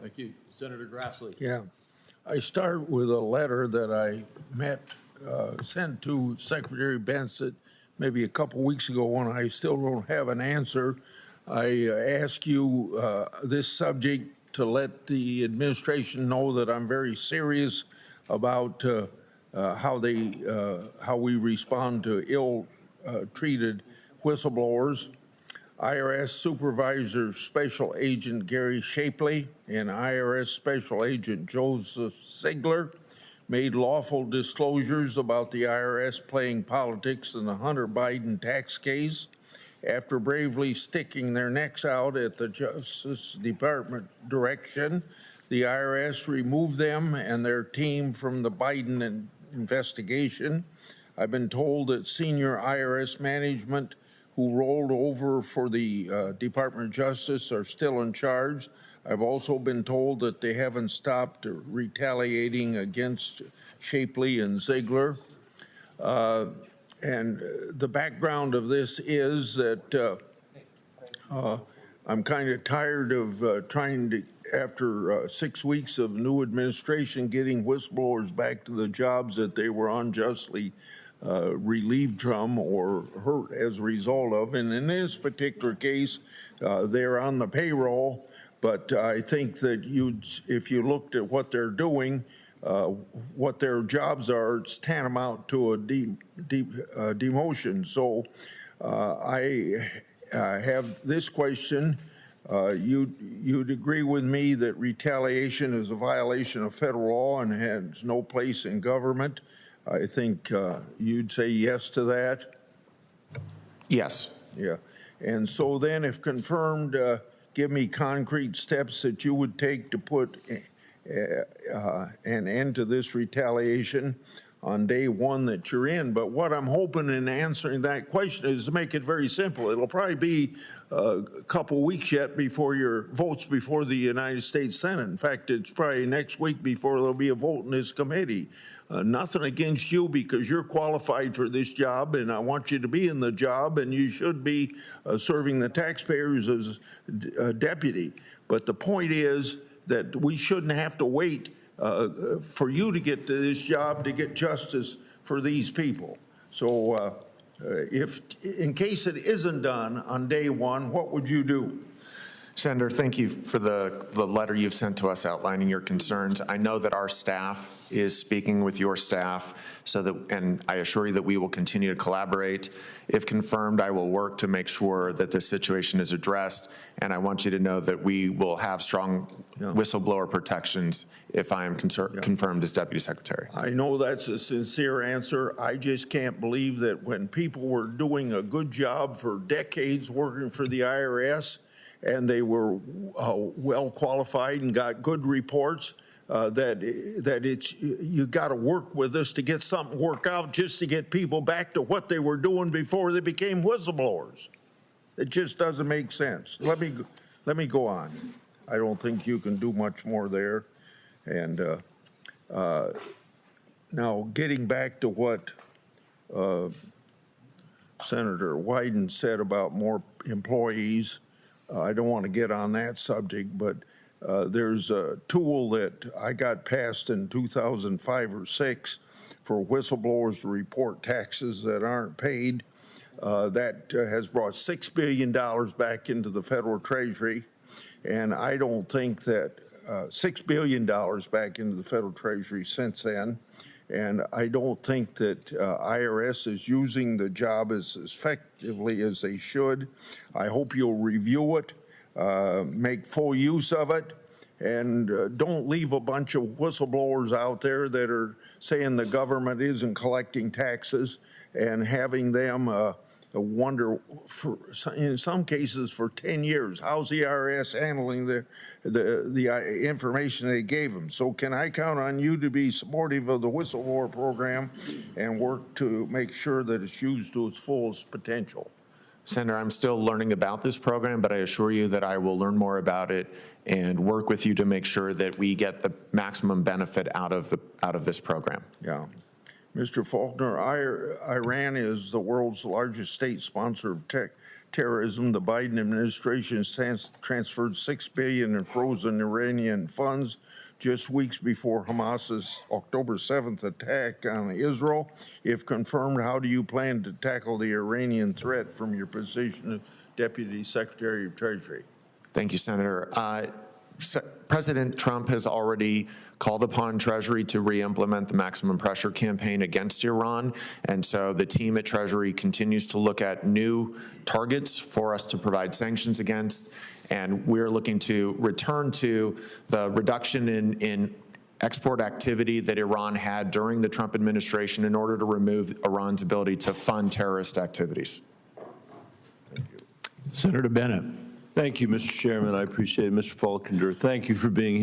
Thank you. Senator Grassley. Yeah. I start with a letter that I sent to Secretary Benson maybe a couple weeks ago when I still don't have an answer. I ask you this subject to let the administration know that I'm very serious about how we respond to ill-treated whistleblowers. IRS Supervisor Special Agent Gary Shapley and IRS Special Agent Joseph Ziegler made lawful disclosures about the IRS playing politics in the Hunter Biden tax case after bravely sticking their necks out at the Justice Department direction. The IRS removed them and their team from the Biden investigation. I've been told that senior IRS management who rolled over for the Department of Justice are still in charge. I've also been told that they haven't stopped retaliating against Shapley and Ziegler. And the background of this is that I'm kind of tired of trying to, after 6 weeks of new administration, getting whistleblowers back to the jobs that they were unjustly relieved from or hurt as a result of. And in this particular case, they're on the payroll, but I think that if you looked at what they're doing, what their jobs are, it's tantamount to a demotion. So I have this question. You'd agree with me that retaliation is a violation of federal law and has no place in government. I think you'd say yes to that? Yes. Yeah. And so then, if confirmed, give me concrete steps that you would take to put an end to this retaliation on day one that you're in. But what I'm hoping in answering that question is to make it very simple. It'll probably be a couple weeks yet before your votes before the United States Senate. In fact, it's probably next week before there'll be a vote in this committee. Nothing against you because you're qualified for this job and I want you to be in the job and you should be serving the taxpayers as a deputy. But the point is that we shouldn't have to wait for you to get to this job to get justice for these people. So if in case it isn't done on day one, what would you do? Senator, thank you for the letter you've sent to us outlining your concerns. I know that our staff is speaking with your staff, and I assure you that we will continue to collaborate. If confirmed, I will work to make sure that this situation is addressed, and I want you to know that we will have strong whistleblower protections if I am confirmed as Deputy Secretary. I know that's a sincere answer. I just can't believe that when people were doing a good job for decades working for the IRS, and they were well qualified and got good reports, that you got to work with us to get something worked out just to get people back to what they were doing before they became whistleblowers. It just doesn't make sense. Let me go on. I don't think you can do much more there. And now getting back to what Senator Wyden said about more employees, I don't want to get on that subject, but there's a tool that I got passed in 2005 or 6 for whistleblowers to report taxes that aren't paid. That has brought $6 billion back into the federal treasury. And I don't think that $6 billion back into the federal treasury since then. And I don't think that IRS is using the job as effectively as they should. I hope you'll review it, make full use of it, and don't leave a bunch of whistleblowers out there that are saying the government isn't collecting taxes and having them wonder, in some cases, for 10 years. How's the IRS handling the information they gave them? So can I count on you to be supportive of the whistleblower program and work to make sure that it's used to its fullest potential? Senator, I'm still learning about this program, but I assure you that I will learn more about it and work with you to make sure that we get the maximum benefit out of this program. Yeah. Mr. Faulkner, Iran is the world's largest state sponsor of terrorism. The Biden administration transferred $6 billion in frozen Iranian funds just weeks before Hamas's October 7th attack on Israel. If confirmed, how do you plan to tackle the Iranian threat from your position of Deputy Secretary of Treasury? Thank you, Senator. President Trump has already called upon Treasury to re-implement the maximum pressure campaign against Iran, and so the team at Treasury continues to look at new targets for us to provide sanctions against, and we're looking to return to the reduction in export activity that Iran had during the Trump administration in order to remove Iran's ability to fund terrorist activities. Thank you. Senator Bennett. Thank you, Mr. Chairman. I appreciate it. Mr. Falkender, thank you for being here.